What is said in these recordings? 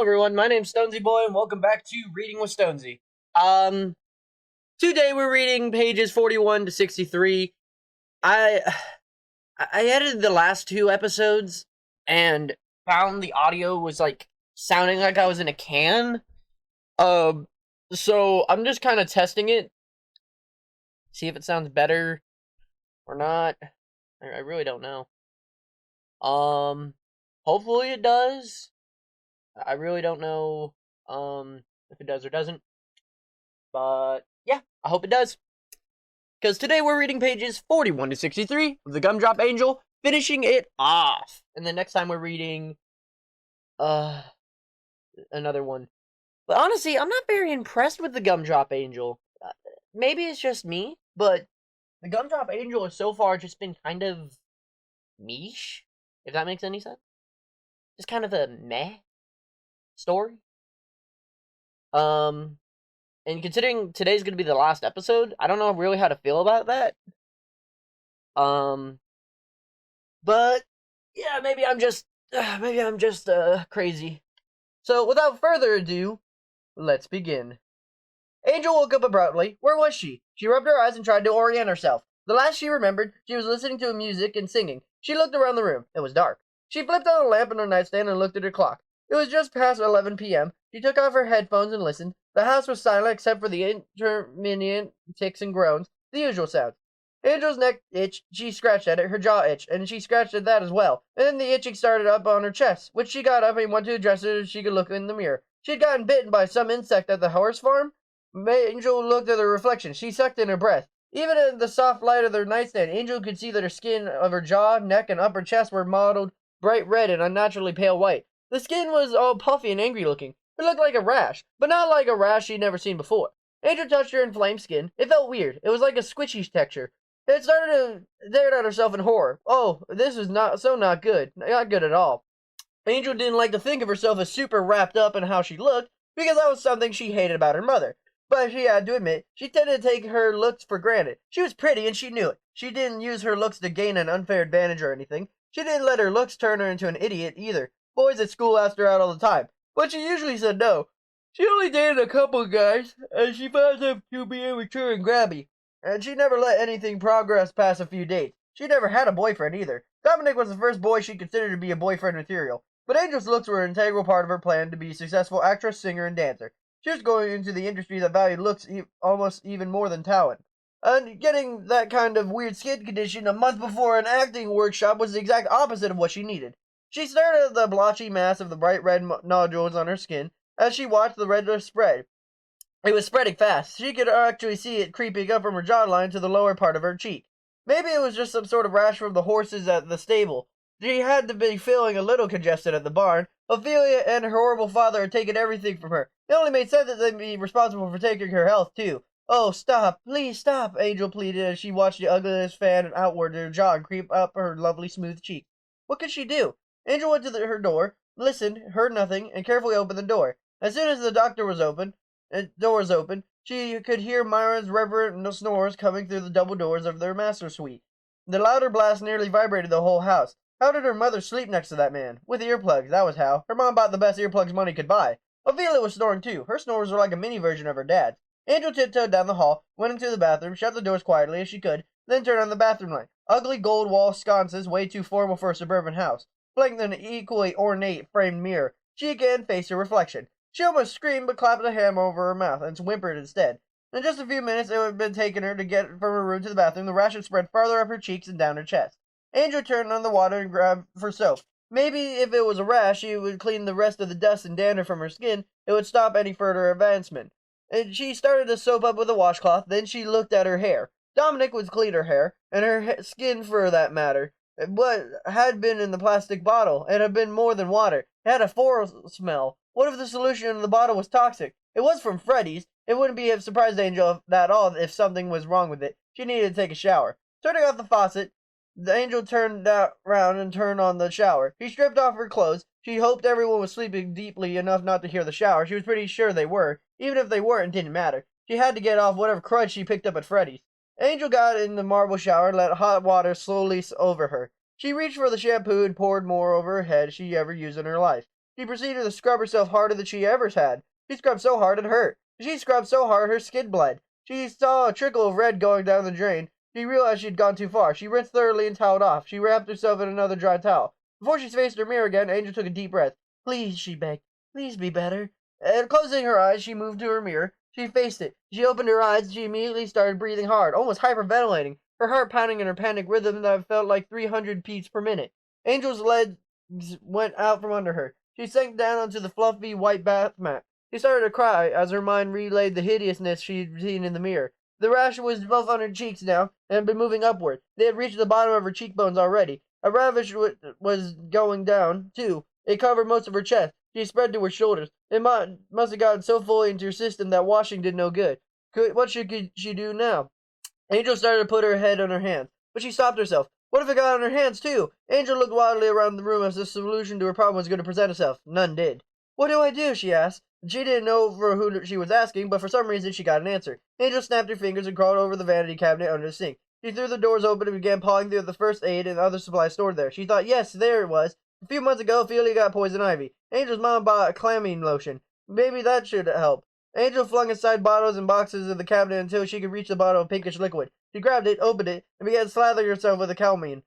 everyone, my name's Stonesy Boy, and welcome back to Reading with Stonesy. Today we're reading pages 41 to 63. I edited the last two episodes, and found the audio was, sounding like I was in a can. So I'm just kind of testing it, see if it sounds better or not. I really don't know. Hopefully it does. I really don't know, if it does or doesn't. But, yeah, I hope it does. Because today we're reading pages 41 to 63 of the Gumdrop Angel, finishing it off. And the next time we're reading, another one. But honestly, I'm not very impressed with the Gumdrop Angel. Maybe it's just me, but the Gumdrop Angel has so far just been kind of niche, if that makes any sense. Just kind of a meh story. And considering today's gonna be the last episode, I don't know really how to feel about that. But yeah, maybe I'm just crazy. So without further ado, let's begin. Angel woke up abruptly. Where was she? She rubbed her eyes and tried to orient herself. The last she remembered, she was listening to music and singing. She looked around the room. It was dark. She flipped on a lamp on her nightstand and looked at her clock. It was just past 11 p.m. She took off her headphones and listened. The house was silent except for the intermittent ticks and groans, the usual sounds. Angel's neck itched. She scratched at it. Her jaw itched, and she scratched at that as well. And then the itching started up on her chest, which she got up and went to the dresser so she could look in the mirror. She had gotten bitten by some insect at the horse farm. Angel looked at her reflection. She sucked in her breath. Even in the soft light of their nightstand, Angel could see that her skin of her jaw, neck, and upper chest were mottled bright red and unnaturally pale white. The skin was all puffy and angry looking. It looked like a rash, but not like a rash she'd never seen before. Angel touched her inflamed skin. It felt weird. It was like a squishy texture. It started to stare at herself in horror. Oh, this is not good. Not good at all. Angel didn't like to think of herself as super wrapped up in how she looked, because that was something she hated about her mother. But she had to admit, she tended to take her looks for granted. She was pretty, and she knew it. She didn't use her looks to gain an unfair advantage or anything. She didn't let her looks turn her into an idiot, either. Boys at school asked her out all the time, but she usually said no. She only dated a couple of guys, and she found them to be immature and grabby. And she never let anything progress past a few dates. She never had a boyfriend, either. Dominic was the first boy she considered to be a boyfriend material. But Angel's looks were an integral part of her plan to be a successful actress, singer, and dancer. She was going into the industry that valued looks almost even more than talent. And getting that kind of weird skin condition a month before an acting workshop was the exact opposite of what she needed. She stared at the blotchy mass of the bright red nodules on her skin as she watched the redness spread. It was spreading fast. She could actually see it creeping up from her jawline to the lower part of her cheek. Maybe it was just some sort of rash from the horses at the stable. She had to be feeling a little congested at the barn. Ophelia and her horrible father had taken everything from her. It only made sense that they'd be responsible for taking her health, too. Oh, stop. Please stop, Angel pleaded as she watched the ugliness fan outward to her jaw and creep up her lovely smooth cheek. What could she do? Angel went to her door, listened, heard nothing, and carefully opened the door. As soon as the door was open, she could hear Myra's reverent snores coming through the double doors of their master suite. The louder blast nearly vibrated the whole house. How did her mother sleep next to that man? With earplugs, that was how. Her mom bought the best earplugs money could buy. Ophelia was snoring too. Her snores were like a mini version of her dad's. Angel tiptoed down the hall, went into the bathroom, shut the doors quietly as she could, then turned on the bathroom light. Ugly gold wall sconces, way too formal for a suburban house, flanked an equally ornate framed mirror. She again faced her reflection. She almost screamed, but clapped a hand over her mouth and whimpered instead. In just a few minutes it had been taken her to get from her room to the bathroom. The rash had spread farther up her cheeks and down her chest. Angel turned on the water and grabbed for soap. Maybe if it was a rash, she would clean the rest of the dust and dander from her skin. It would stop any further advancement. And she started to soap up with a washcloth. Then she looked at her hair. Dominic would clean her hair, and her skin for that matter. What had been in the plastic bottle? It had been more than water. It had a foul smell. What if the solution in the bottle was toxic? It was from Freddy's. It wouldn't be a surprise Angel at all if something was wrong with it. She needed to take a shower. Turning off the faucet, the Angel turned round and turned on the shower. She stripped off her clothes. She hoped everyone was sleeping deeply enough not to hear the shower. She was pretty sure they were. Even if they weren't, it didn't matter. She had to get off whatever crud she picked up at Freddy's. Angel got in the marble shower and let hot water slowly over her. She reached for the shampoo and poured more over her head she ever used in her life. She proceeded to scrub herself harder than she ever had. She scrubbed so hard it hurt. She scrubbed so hard her skin bled. She saw a trickle of red going down the drain. She realized she'd gone too far. She rinsed thoroughly and toweled off. She wrapped herself in another dry towel. Before she faced her mirror again, Angel took a deep breath. Please, she begged. Please be better. And closing her eyes, she moved to her mirror. She faced it. She opened her eyes and she immediately started breathing hard, almost hyperventilating, her heart pounding in her panic rhythm that felt like 300 beats per minute. Angel's legs went out from under her. She sank down onto the fluffy white bath mat. She started to cry as her mind relayed the hideousness she'd seen in the mirror. The rash was both on her cheeks now and had been moving upward. They had reached the bottom of her cheekbones already. A ravish was going down, too. It covered most of her chest. She spread to her shoulders. It must have gotten so fully into her system that washing did no good. What should she do now? Angel started to put her head on her hands, but she stopped herself. What if it got on her hands, too? Angel looked wildly around the room as the solution to her problem was going to present itself. None did. What do I do? She asked. She didn't know for who she was asking, but for some reason she got an answer. Angel snapped her fingers and crawled over the vanity cabinet under the sink. She threw the doors open and began pawing through the first aid and other supplies stored there. She thought, yes, there it was. A few months ago, Ophelia got poison ivy. Angel's mom bought a clamming lotion. Maybe that should help. Angel flung aside bottles and boxes of the cabinet until she could reach the bottle of pinkish liquid. She grabbed it, opened it, and began slathering herself with the calamine.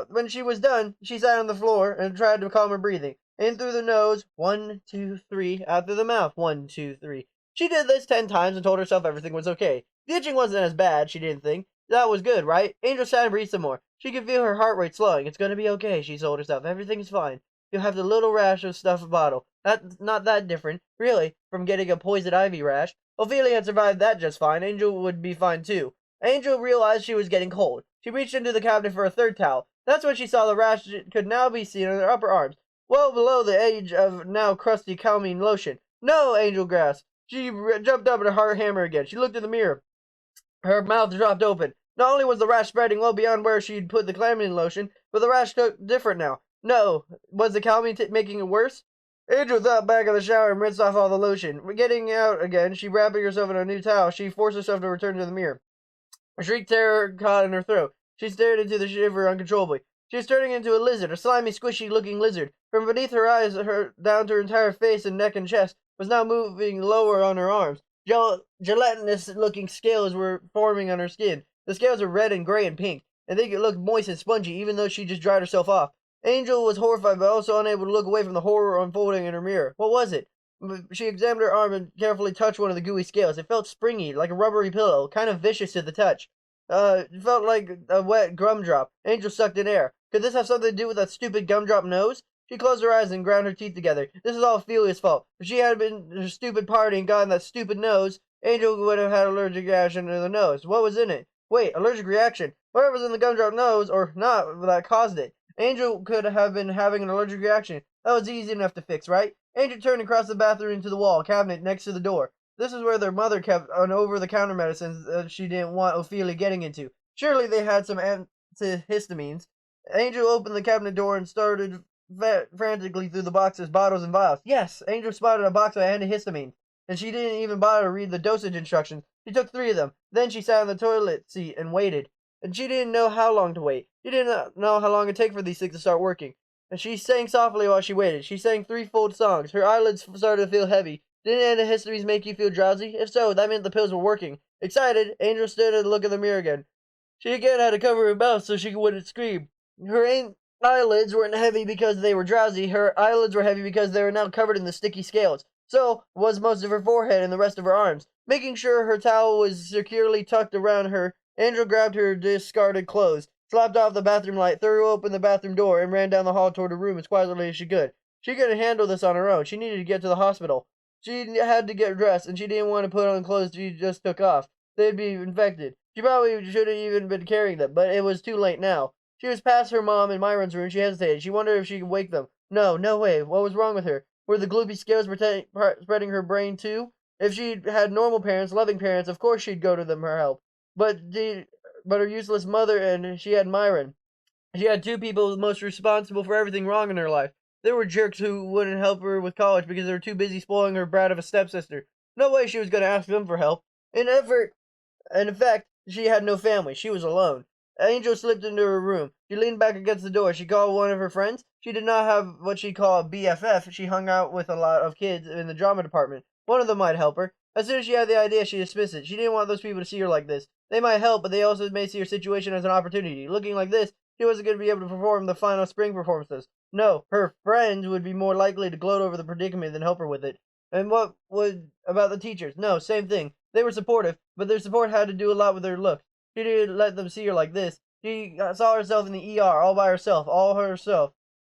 When she was done, she sat on the floor and tried to calm her breathing. In through the nose, 1, 2, 3. Out through the mouth, 1, 2, 3. She did this 10 times and told herself everything was okay. The itching wasn't as bad, she didn't think. That was good, right? Angel sat and breathed some more. She could feel her heart rate slowing. It's going to be okay, she told herself. Everything's fine. You'll have the little rash of stuff bottle. That's not that different, really, from getting a poison ivy rash. Ophelia had survived that just fine. Angel would be fine, too. Angel realized she was getting cold. She reached into the cabinet for a third towel. That's when she saw the rash could now be seen on her upper arms, well below the edge of now crusty calamine lotion. No, Angel gasped. She jumped up and her heart hammered again. She looked in the mirror. Her mouth dropped open. Not only was the rash spreading well beyond where she'd put the calamine lotion, but the rash looked different now. No, was the calamine making it worse? Angel thought back in the shower and rinsed off all the lotion. Getting out again, she wrapping herself in a new towel. She forced herself to return to the mirror. A shriek terror caught in her throat. She stared into the shiver uncontrollably. She was turning into a lizard, a slimy, squishy-looking lizard. From beneath her eyes, down to her entire face and neck and chest, was now moving lower on her arms. Gelatinous-looking scales were forming on her skin. The scales were red and gray and pink, and they looked moist and spongy, even though she just dried herself off. Angel was horrified, but also unable to look away from the horror unfolding in her mirror. What was it? She examined her arm and carefully touched one of the gooey scales. It felt springy, like a rubbery pillow, kind of vicious to the touch. It felt like a wet gumdrop. Angel sucked in air. Could this have something to do with that stupid gumdrop nose? She closed her eyes and ground her teeth together. This is all Ophelia's fault. If she had been her stupid party and gotten that stupid nose, Angel would have had an allergic reaction to the nose. What was in it? Wait, allergic reaction. Whatever was in the gumdrop nose, or not, that caused it. Angel could have been having an allergic reaction. That was easy enough to fix, right? Angel turned across the bathroom into the wall cabinet next to the door. This is where their mother kept an over-the-counter medicines she didn't want Ophelia getting into. Surely they had some antihistamines. Angel opened the cabinet door and started frantically through the boxes, bottles, and vials. Yes, Angel spotted a box of antihistamines, and she didn't even bother to read the dosage instructions. She took 3 of them. Then she sat on the toilet seat and waited. And she didn't know how long to wait. She didn't know how long it'd take for these things to start working. And she sang softly while she waited. She sang 3 full songs. Her eyelids started to feel heavy. Didn't antihistamines make you feel drowsy? If so, that meant the pills were working. Excited, Angel stood and looked in the mirror again. She again had to cover her mouth so she wouldn't scream. Her eyelids weren't heavy because they were drowsy. Her eyelids were heavy because they were now covered in the sticky scales. So was most of her forehead and the rest of her arms. Making sure her towel was securely tucked around her, Angel grabbed her discarded clothes, slapped off the bathroom light, threw open the bathroom door, and ran down the hall toward her room as quietly as she could. She couldn't handle this on her own. She needed to get to the hospital. She had to get dressed, and she didn't want to put on clothes she just took off. They'd be infected. She probably should have even been carrying them, but it was too late now. She was past her mom and Myron's room. She hesitated. She wondered if she could wake them. No way. What was wrong with her? Were the gloopy scales spreading her brain too? If she had normal parents, loving parents, of course she'd go to them for help. But her useless mother, and she had Myron. She had 2 people most responsible for everything wrong in her life. There were jerks who wouldn't help her with college because they were too busy spoiling her brat of a stepsister. No way she was going to ask them for help. In effect, she had no family. She was alone. Angel slipped into her room. She leaned back against the door. She called one of her friends. She did not have what she called a BFF. She hung out with a lot of kids in the drama department. One of them might help her. As soon as she had the idea, she dismissed it. She didn't want those people to see her like this. They might help, but they also may see her situation as an opportunity. Looking like this, she wasn't going to be able to perform the final spring performances. No, her friends would be more likely to gloat over the predicament than help her with it. And what would about the teachers? No, same thing. They were supportive, but their support had to do a lot with her look. She didn't let them see her like this. She saw herself in the ER, all by herself,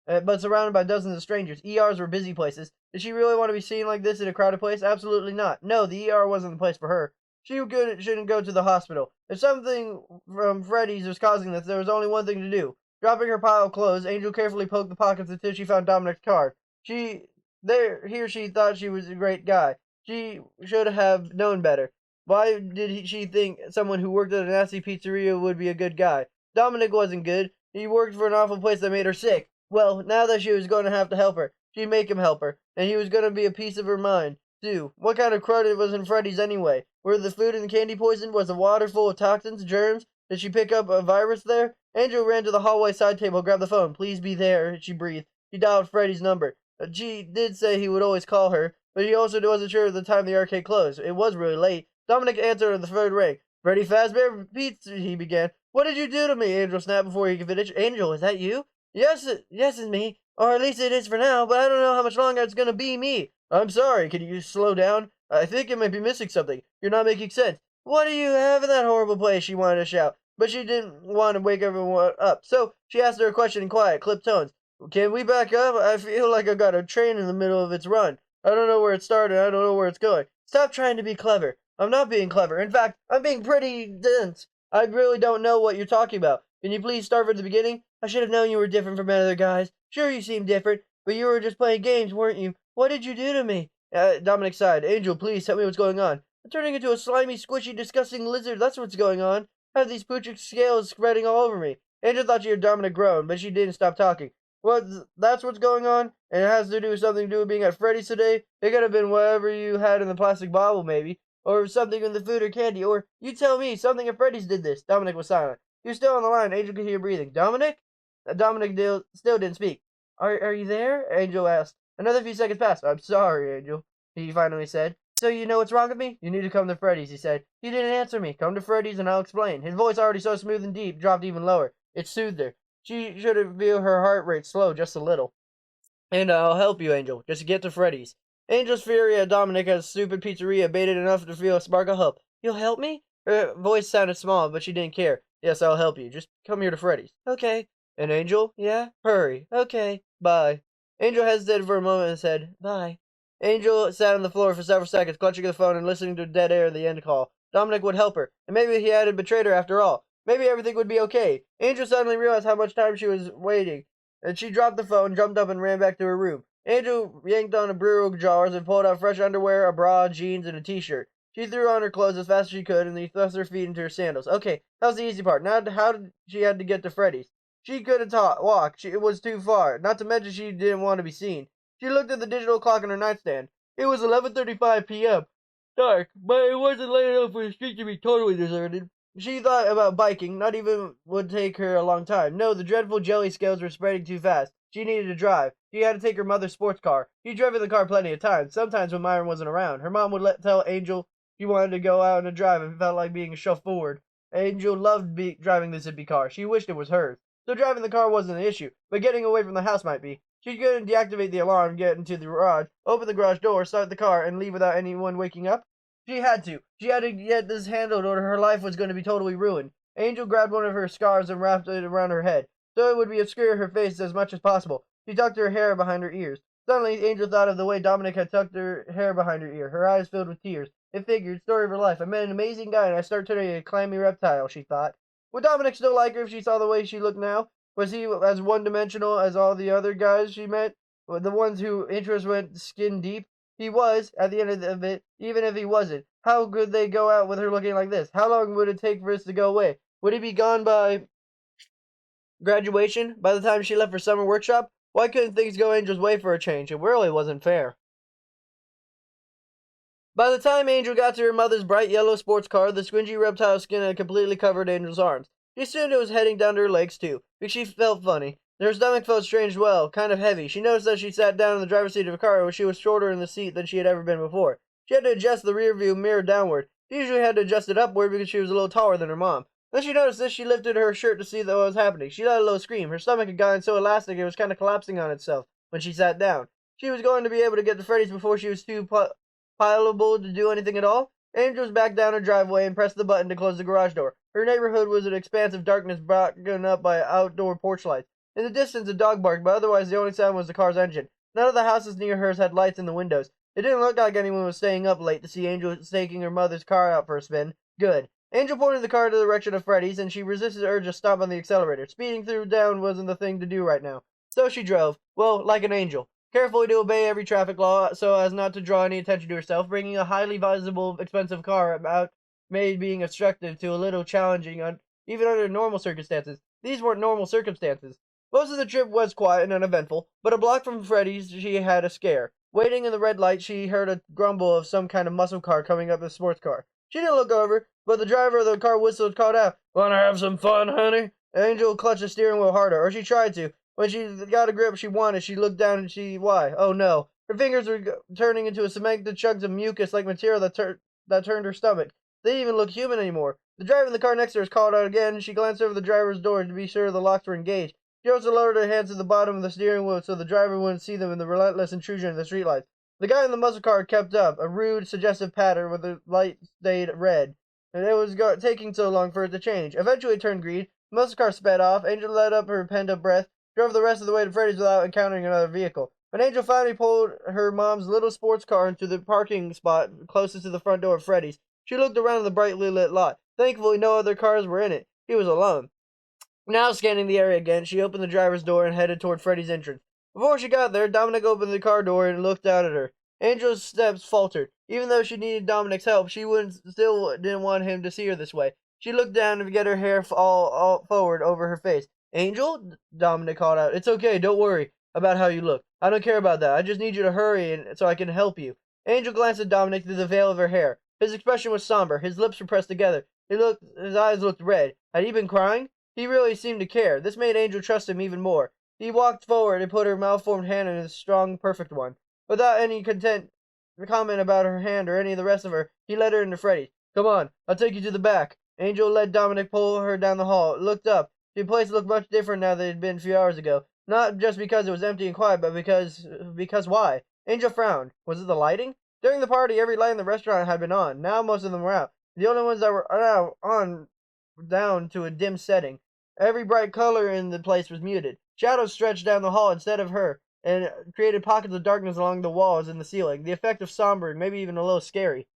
but surrounded by dozens of strangers. ERs were busy places. Did she really want to be seen like this in a crowded place? Absolutely not. No, the ER wasn't the place for her. Shouldn't go to the hospital. If something from Freddy's was causing this, there was only one thing to do. Dropping her pile of clothes, Angel carefully poked the pockets until she found Dominic's card. Here she thought she was a great guy. She should have known better. Why did she think someone who worked at a nasty pizzeria would be a good guy? Dominic wasn't good. He worked for an awful place that made her sick. Well, now that she was going to have to help her, she'd make him help her, and he was going to be a piece of her mind, too. What kind of crud was in Freddy's anyway? Were the food and the candy poisoned? Was the water full of toxins, germs? Did she pick up a virus there? Angel ran to the hallway side table, grabbed the phone. Please be there, she breathed. She dialed Freddy's number. She did say he would always call her, but he also wasn't sure of the time the arcade closed. It was really late. Dominic answered on the third ring. Freddy Fazbear, Pizza, he began. What did you do to me? Angel snapped before he could finish. Angel, is that you? Yes, it's me. Or at least it is for now, but I don't know how much longer it's gonna be me. I'm sorry, can you slow down? I think it might be missing something. You're not making sense. What do you have in that horrible place? She wanted to shout, but she didn't want to wake everyone up. So she asked her a question in quiet, clipped tones. Can we back up? I feel like I've got a train in the middle of its run. I don't know where it started. I don't know where it's going. Stop trying to be clever. I'm not being clever. In fact, I'm being pretty dense. I really don't know what you're talking about. Can you please start from the beginning? I should have known you were different from other guys. Sure, you seem different, but you were just playing games, weren't you? What did you do to me? Dominic sighed. Angel, please tell me what's going on. I'm turning into a slimy, squishy, disgusting lizard. That's what's going on. I have these poochic scales spreading all over me. Angel thought she heard Dominic groan, but she didn't stop talking. That's what's going on? And it has to do with something to do with being at Freddy's today? It could have been whatever you had in the plastic bottle, maybe. Or something in the food or candy. Or, you tell me, something at Freddy's did this. Dominic was silent. He was still on the line. Angel could hear breathing. Dominic? Dominic still didn't speak. Are you there? Angel asked. Another few seconds passed. I'm sorry, Angel, he finally said. So you know what's wrong with me? You need to come to Freddy's, he said. He didn't answer me. Come to Freddy's and I'll explain. His voice, already so smooth and deep, dropped even lower. It soothed her. She should feel her heart rate slow just a little. And I'll help you, Angel. Just get to Freddy's. Angel's fury at Dominic at a stupid pizzeria abated enough to feel a spark of hope. You'll help me? Her voice sounded small, but she didn't care. Yes, I'll help you. Just come here to Freddy's. Okay. And Angel? Yeah? Hurry. Okay. Bye. Angel hesitated for a moment and said, bye. Angel sat on the floor for several seconds, clutching the phone and listening to dead air at the end call. Dominic would help her, and maybe he hadn't betrayed her after all. Maybe everything would be okay. Angel suddenly realized how much time she was waiting, and she dropped the phone, jumped up, and ran back to her room. Angel yanked on a bureau of drawers and pulled out fresh underwear, a bra, jeans, and a t-shirt. She threw on her clothes as fast as she could, and then thrust her feet into her sandals. Okay, that was the easy part. Now, how did she had to get to Freddy's? She couldn't walk. It was too far. Not to mention she didn't want to be seen. She looked at the digital clock on her nightstand. It was 11:35 p.m. Dark, but it wasn't late enough for the street to be totally deserted. She thought about biking. Not even would take her a long time. No, the dreadful jelly scales were spreading too fast. She needed to drive. She had to take her mother's sports car. She drove in the car plenty of times. Sometimes when Myron wasn't around. Her mom would tell Angel she wanted to go out on a drive and felt like being a chauffeur. Angel loved driving the zippy car. She wished it was hers. So driving the car wasn't an issue, but getting away from the house might be. She couldn't deactivate the alarm, get into the garage, open the garage door, start the car, and leave without anyone waking up. She had to. She had to get this handled or her life was going to be totally ruined. Angel grabbed one of her scarves and wrapped it around her head, so it would obscure her face as much as possible. She tucked her hair behind her ears. Suddenly, Angel thought of the way Dominic had tucked her hair behind her ear, her eyes filled with tears. It figured, story of her life. I met an amazing guy and I started turning a clammy reptile, she thought. Would Dominic still like her if she saw the way she looked now? Was he as one-dimensional as all the other guys she met? The ones whose interests went skin deep? He was, at the end of it, even if he wasn't. How could they go out with her looking like this? How long would it take for this to go away? Would he be gone by graduation? By the time she left for summer workshop? Why couldn't things go Angel's way for a change? It really wasn't fair. By the time Angel got to her mother's bright yellow sports car, the squingy reptile skin had completely covered Angel's arms. She assumed it was heading down to her legs, too, because she felt funny. Her stomach felt strange as well, kind of heavy. She noticed that she sat down in the driver's seat of a car where she was shorter in the seat than she had ever been before. She had to adjust the rear view mirror downward. She usually had to adjust it upward because she was a little taller than her mom. When she noticed this, she lifted her shirt to see what was happening. She let a low scream. Her stomach had gotten so elastic it was kind of collapsing on itself when she sat down. She was going to be able to get to Freddy's before she was too pliable to do anything at all. Angel was back down her driveway and pressed the button to close the garage door. Her neighborhood was an expanse of darkness broken up by outdoor porch lights. In the distance, a dog barked, but otherwise the only sound was the car's engine. None of the houses near hers had lights in the windows. It didn't look like anyone was staying up late to see Angel taking her mother's car out for a spin. Good. Angel pointed the car to the direction of Freddy's, and she resisted the urge to stomp on the accelerator. Speeding through down wasn't the thing to do right now. So she drove. Well, like an angel. Carefully to obey every traffic law so as not to draw any attention to herself, bringing a highly visible, expensive car about made being obstructive to a little challenging, even under normal circumstances. These weren't normal circumstances. Most of the trip was quiet and uneventful, but a block from Freddy's she had a scare. Waiting in the red light, she heard a grumble of some kind of muscle car coming up a sports car. She didn't look over, but the driver of the car whistled, called out, "Wanna have some fun, honey?" Angel clutched the steering wheel harder, or she tried to. When she got a grip she wanted, she looked down and why? Oh no. Her fingers were turning into a cemented chunks of mucus-like material that turned her stomach. They didn't even look human anymore. The driver in the car next to her called out again, and she glanced over the driver's door to be sure the locks were engaged. She also lowered her hands to the bottom of the steering wheel so the driver wouldn't see them in the relentless intrusion of the streetlights. The guy in the muscle car kept up, a rude, suggestive pattern with the light stayed red. And it was taking so long for it to change. Eventually it turned green. The muscle car sped off. Angel let up her pent-up breath, drove the rest of the way to Freddy's without encountering another vehicle. When Angel finally pulled her mom's little sports car into the parking spot closest to the front door of Freddy's, she looked around the brightly lit lot. Thankfully, no other cars were in it. She was alone. Now scanning the area again, she opened the driver's door and headed toward Freddy's entrance. Before she got there, Dominic opened the car door and looked out at her. Angel's steps faltered. Even though she needed Dominic's help, she still didn't want him to see her this way. She looked down to get her hair all forward over her face. "Angel?" Dominic called out. "It's okay, don't worry about how you look. I don't care about that. I just need you to hurry so I can help you." Angel glanced at Dominic through the veil of her hair. His expression was somber. His lips were pressed together. His eyes looked red. Had he been crying? He really seemed to care. This made Angel trust him even more. He walked forward and put her malformed hand in his strong, perfect one. Without any comment about her hand or any of the rest of her, he led her into Freddy's. "Come on, I'll take you to the back." Angel let Dominic pull her down the hall. Looked up. The place looked much different now than it had been a few hours ago. Not just because it was empty and quiet, but because why? Angel frowned. Was it the lighting? During the party, every light in the restaurant had been on. Now most of them were out. The only ones that were on down to a dim setting. Every bright color in the place was muted. Shadows stretched down the hall instead of her, and created pockets of darkness along the walls and the ceiling. The effect of somber and maybe even a little scary.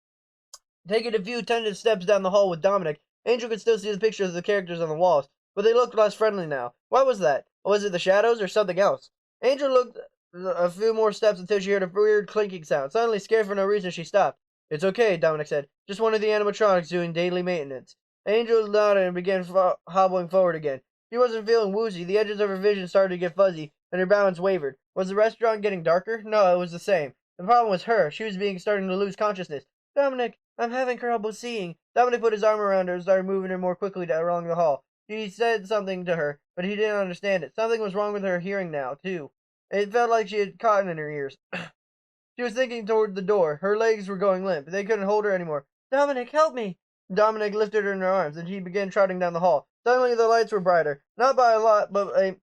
Taking a few tentative steps down the hall with Dominic, Angel could still see the pictures of the characters on the walls, but they looked less friendly now. Why was that? Was it the shadows or something else? Angel looked a few more steps until she heard a weird clinking sound. Suddenly, scared for no reason, she stopped. "It's okay," Dominic said. "Just one of the animatronics doing daily maintenance." Angel nodded and began hobbling forward again. She wasn't feeling woozy. The edges of her vision started to get fuzzy, and her balance wavered. Was the restaurant getting darker? No, it was the same. The problem was her. She was starting to lose consciousness. "Dominic, I'm having trouble seeing." Dominic put his arm around her and started moving her more quickly along the hall. He said something to her, but he didn't understand it. Something was wrong with her hearing now, too. It felt like she had cotton in her ears. She was thinking toward the door. Her legs were going limp. They couldn't hold her anymore. "Dominic, help me!" Dominic lifted her in her arms, and she began trotting down the hall. Suddenly the lights were brighter. Not by a lot, but a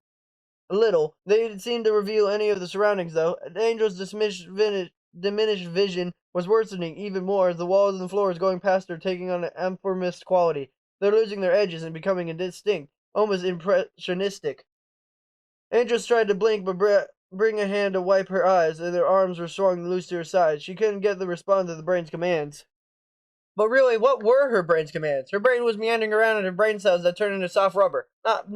little. They didn't seem to reveal any of the surroundings, though. Angel's diminished vision was worsening even more as the walls and floors going past her taking on an amorphous quality. They're losing their edges and becoming indistinct, almost impressionistic. Angel tried to blink, but bring a hand to wipe her eyes, and her arms were swung loose to her sides. She couldn't get the response to the brain's commands. But really, what were her brain's commands? Her brain was meandering around in her brain cells that turned into soft rubber. Not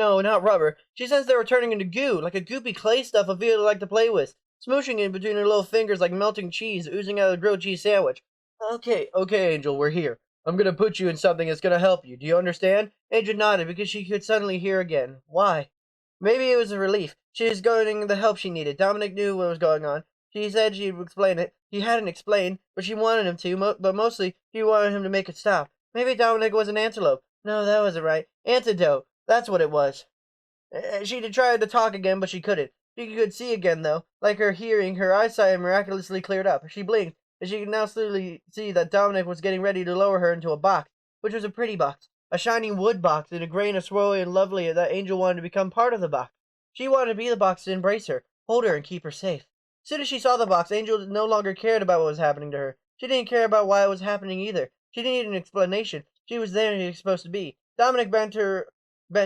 rubber. She sensed they were turning into goo, like a goopy clay stuff Ophelia liked to play with, smooshing in between her little fingers like melting cheese oozing out of a grilled cheese sandwich. Okay, Angel, we're here. I'm gonna put you in something that's gonna help you. Do you understand?" Angel nodded because she could suddenly hear again. Why? Maybe it was a relief. She was getting the help she needed. Dominic knew what was going on. She said she'd explain it. He hadn't explained, but she wanted him to, but mostly she wanted him to make it stop. Maybe Dominic was an antelope. No, that wasn't right. Antidote. That's what it was. She tried to talk again, but she couldn't. She could see again, though. Like her hearing, her eyesight had miraculously cleared up. She blinked, and she could now slowly see that Dominic was getting ready to lower her into a box, which was a pretty box. A shining wood box in a grain of swirly and lovely that Angel wanted to become part of the box. She wanted to be the box to embrace her, hold her, and keep her safe. As soon as she saw the box, Angel no longer cared about what was happening to her. She didn't care about why it was happening either. She didn't need an explanation. She was there and she was supposed to be. Dominic bent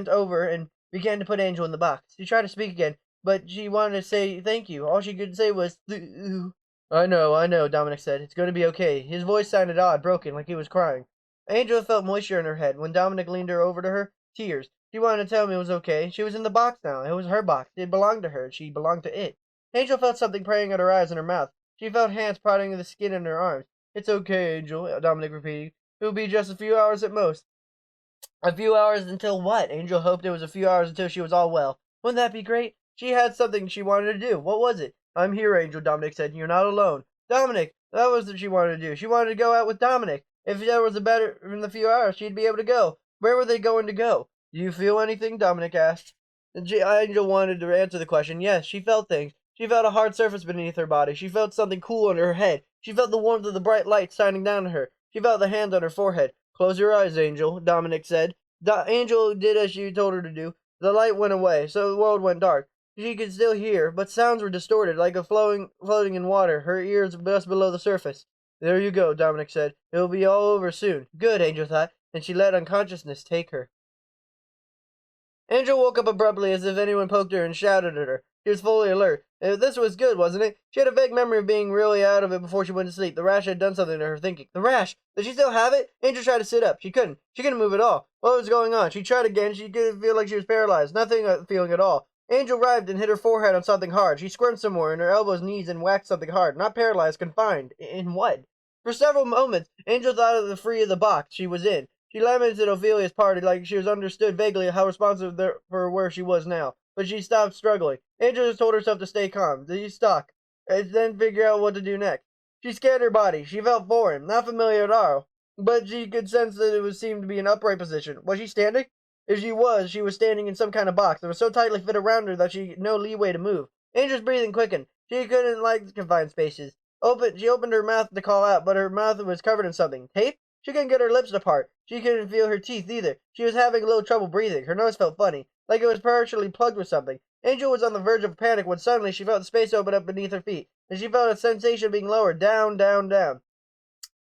over and began to put Angel in the box. She tried to speak again, but she wanted to say thank you. All she could say was, I know, Dominic said. It's going to be okay. His voice sounded odd, broken, like he was crying. Angel felt moisture in her head. When Dominic leaned her over to her, tears. She wanted to tell him it was okay. She was in the box now. It was her box. It belonged to her. She belonged to it. Angel felt something praying at her eyes and her mouth. She felt hands prodding the skin in her arms. It's okay, Angel, Dominic repeated. It will be just a few hours at most. A few hours until what? Angel hoped it was a few hours until she was all well. Wouldn't that be great? She had something she wanted to do. What was it? I'm here, Angel, Dominic said. You're not alone. Dominic! That was what she wanted to do. She wanted to go out with Dominic. If there was a better in the few hours, she'd be able to go. Where were they going to go? Do you feel anything? Dominic asked. Angel wanted to answer the question. Yes, she felt things. She felt a hard surface beneath her body. She felt something cool under her head. She felt the warmth of the bright light shining down on her. She felt the hand on her forehead. Close your eyes, Angel, Dominic said. Angel did as she told her to do. The light went away, so the world went dark. She could still hear, but sounds were distorted, like floating in water, her ears just below the surface. There you go, Dominic said. It will be all over soon. Good, Angel thought, and she let unconsciousness take her. Angel woke up abruptly as if anyone poked her and shouted at her. She was fully alert. This was good, wasn't it? She had a vague memory of being really out of it before she went to sleep. The rash had done something to her thinking. The rash! Did she still have it? Angel tried to sit up. She couldn't. She couldn't move at all. What was going on? She tried again. She could feel like she was paralyzed. Nothing feeling at all. Angel writhed and hit her forehead on something hard. She squirmed some more in her elbows, knees, and whacked something hard. Not paralyzed, confined. In what? For several moments, Angel thought of the free of the box she was in. She lamented Ophelia's party like she was understood vaguely how responsive for where she was now. But she stopped struggling. Angel just told herself to stay calm, to be stuck, and then figure out what to do next. She scanned her body. She felt foreign, not familiar at all, but she could sense that it seemed to be an upright position. Was she standing? If she was standing in some kind of box that was so tightly fit around her that she had no leeway to move. Angel's breathing quickened. She couldn't like confined spaces. She opened her mouth to call out, but her mouth was covered in something. Tape? She couldn't get her lips apart. She couldn't feel her teeth either. She was having a little trouble breathing. Her nose felt funny, like it was partially plugged with something. Angel was on the verge of panic when suddenly she felt space open up beneath her feet, and she felt a sensation of being lowered, down, down, down.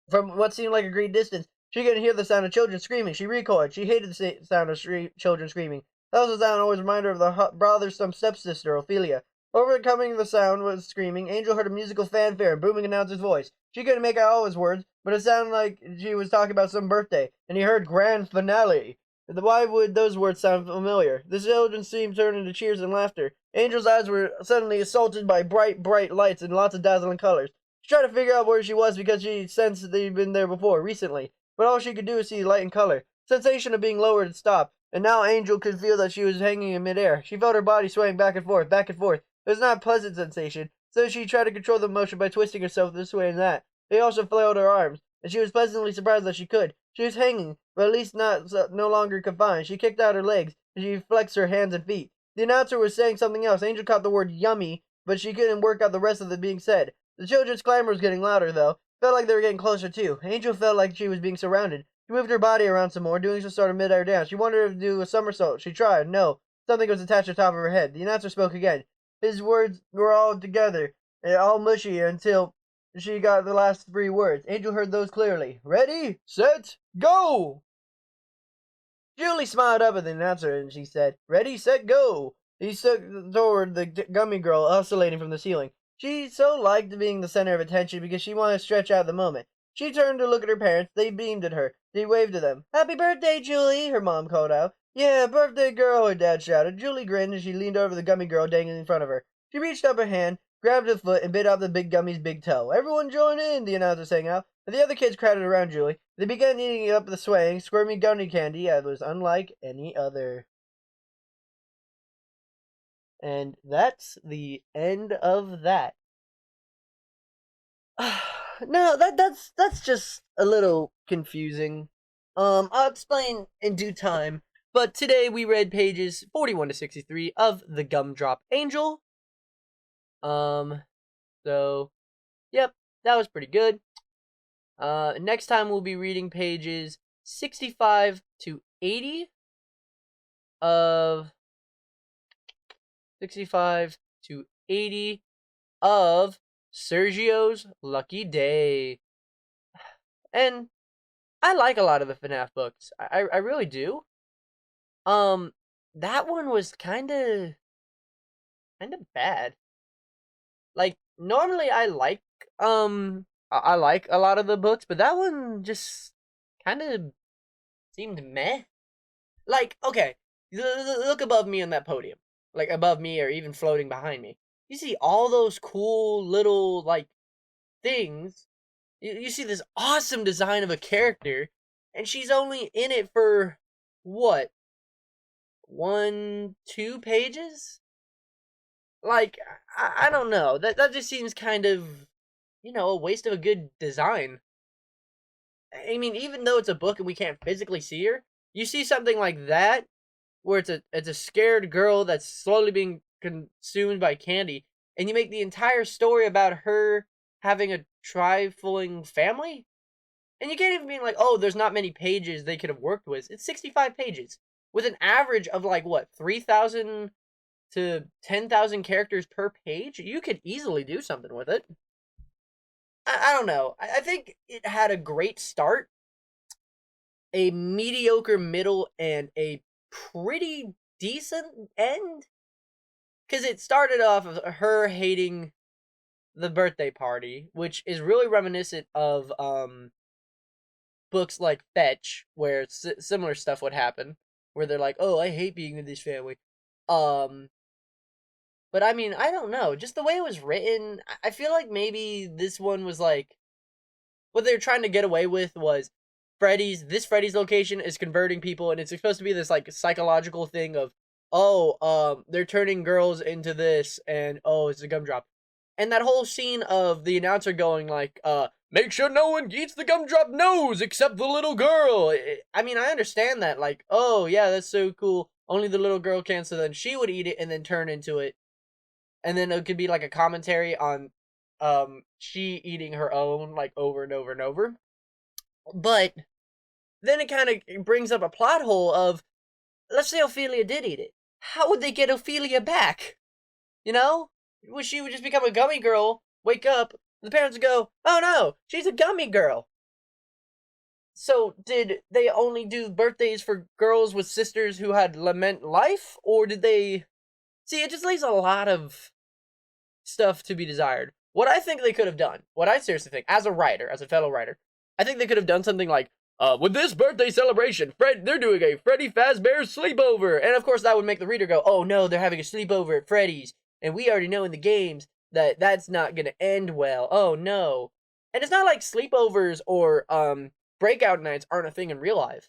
From what seemed like a great distance, she could hear the sound of children screaming. She recoiled. She hated the sound of children screaming. That was the sound always reminded her of the bothersome stepsister, Ophelia. Overcoming the sound was screaming. Angel heard a musical fanfare and booming announcer's voice. She couldn't make out all his words, but it sounded like she was talking about some birthday, and he heard grand finale. Why would those words sound familiar? The children's scream turned into cheers and laughter. Angel's eyes were suddenly assaulted by bright, bright lights and lots of dazzling colors. She tried to figure out where she was because she sensed that they'd been there before, recently, but all she could do was see light and color. Sensation of being lowered had stopped, and now Angel could feel that she was hanging in midair. She felt her body swaying back and forth, back and forth. It was not a pleasant sensation, so she tried to control the motion by twisting herself this way and that. They also flailed her arms, and she was pleasantly surprised that she could. She was hanging, but at least no longer confined. She kicked out her legs, and she flexed her hands and feet. The announcer was saying something else. Angel caught the word yummy, but she couldn't work out the rest of it being said. The children's clamor was getting louder, though. Felt like they were getting closer, too. Angel felt like she was being surrounded. She moved her body around some more, doing some sort of mid-air dance. She wanted to do a somersault. She tried. No. Something was attached to the top of her head. The announcer spoke again. His words were all together, and all mushy until she got the last three words. Angel heard those clearly. Ready, set, go! Julie smiled up at the announcer and she said, Ready, set, go! He stood toward the gummy girl oscillating from the ceiling. She so liked being the center of attention because she wanted to stretch out the moment. She turned to look at her parents. They beamed at her. They waved to them. Happy birthday, Julie, her mom called out. Yeah, birthday girl, her dad shouted. Julie grinned as she leaned over the gummy girl dangling in front of her. She reached up her hand, grabbed her foot, and bit off the big gummy's big toe. Everyone join in, the announcer sang out. And the other kids crowded around Julie. They began eating up the swaying, squirmy gummy candy that was unlike any other. And that's the end of that. No, that's just a little confusing. I'll explain in due time. But today we read pages 41 to 63 of the Gumdrop Angel. So, yep, that was pretty good. Next time we'll be reading pages 65 to 80 of 65 to 80 of Sergio's Lucky Day. And I like a lot of the Fnaf books. I really do. That one was kind of bad. Like normally I like a lot of the books, but that one just kind of seemed meh. Like, okay, look above me on that podium. Like above me or even floating behind me. You see all those cool little like things. You see this awesome design of a character, and she's only in it for what? 1, 2 pages? Like, I don't know. That just seems kind of, a waste of a good design. I mean, even though it's a book and we can't physically see her, you see something like that, where it's a scared girl that's slowly being consumed by candy, and you make the entire story about her having a trifling family, and you can't even be like, oh, there's not many pages they could have worked with. It's 65 pages with an average of like what 3,000 to 10,000 characters per page. You could easily do something with it. I don't know. I think it had a great start, a mediocre middle, and a pretty decent end. Because it started off of her hating the birthday party, which is really reminiscent of books like Fetch, where similar stuff would happen, where they're like, "Oh, I hate being in this family." But I mean, I don't know. Just the way it was written, I feel like maybe this one was like what they were trying to get away with was Freddy's location is converting people, and it's supposed to be this like psychological thing of, oh, they're turning girls into this, and oh, it's a gumdrop. And that whole scene of the announcer going like, make sure no one eats the gumdrop nose except the little girl. I mean, I understand that, like, oh yeah, that's so cool. Only the little girl can, so then she would eat it and then turn into it. And then it could be like a commentary on she eating her own like over and over and over. But then it kind of brings up a plot hole of, let's say Ophelia did eat it. How would they get Ophelia back? You know? She would just become a gummy girl, wake up, the parents would go, oh no, she's a gummy girl. So did they only do birthdays for girls with sisters who had lament life? Or did they... See, it just leaves a lot of stuff to be desired. What I think they could have done, what I seriously think, as a writer, as a fellow writer, I think they could have done something like, with this birthday celebration, they're doing a Freddy Fazbear sleepover. And of course that would make the reader go, oh no, they're having a sleepover at Freddy's. And we already know in the games that that's not going to end well. Oh no. And it's not like sleepovers or breakout nights aren't a thing in real life.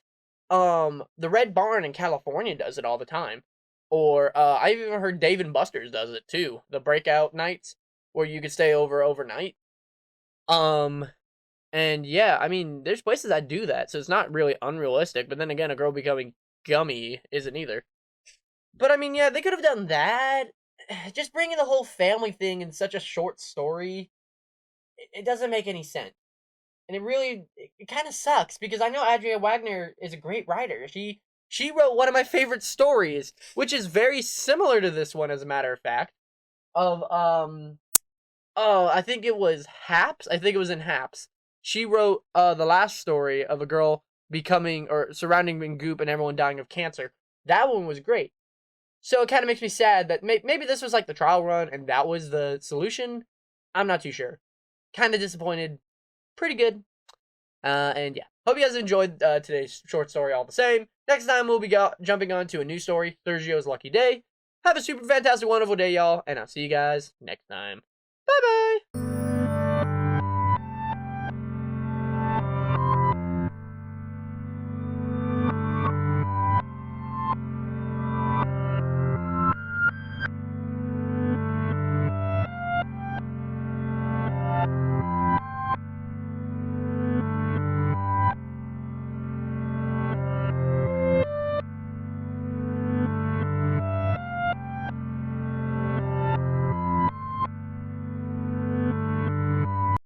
The Red Barn in California does it all the time. Or I've even heard Dave and Buster's does it too. The breakout nights where you could stay over overnight. And yeah, I mean, there's places that do that, so it's not really unrealistic. But then again, a girl becoming gummy isn't either. But I mean, yeah, they could have done that. Just bringing the whole family thing in such a short story, it doesn't make any sense. And it kind of sucks because I know Adria Wagner is a great writer. She wrote one of my favorite stories, which is very similar to this one, as a matter of fact. Of I think it was Haps. I think it was in Haps. She wrote the last story of a girl becoming or surrounding being goop and everyone dying of cancer. That one was great. So it kind of makes me sad that maybe this was like the trial run and that was the solution. I'm not too sure. Kind of disappointed. Pretty good. And yeah. Hope you guys enjoyed today's short story all the same. Next time we'll be jumping on to a new story, Sergio's Lucky Day. Have a super fantastic, wonderful day, y'all. And I'll see you guys next time. Bye-bye.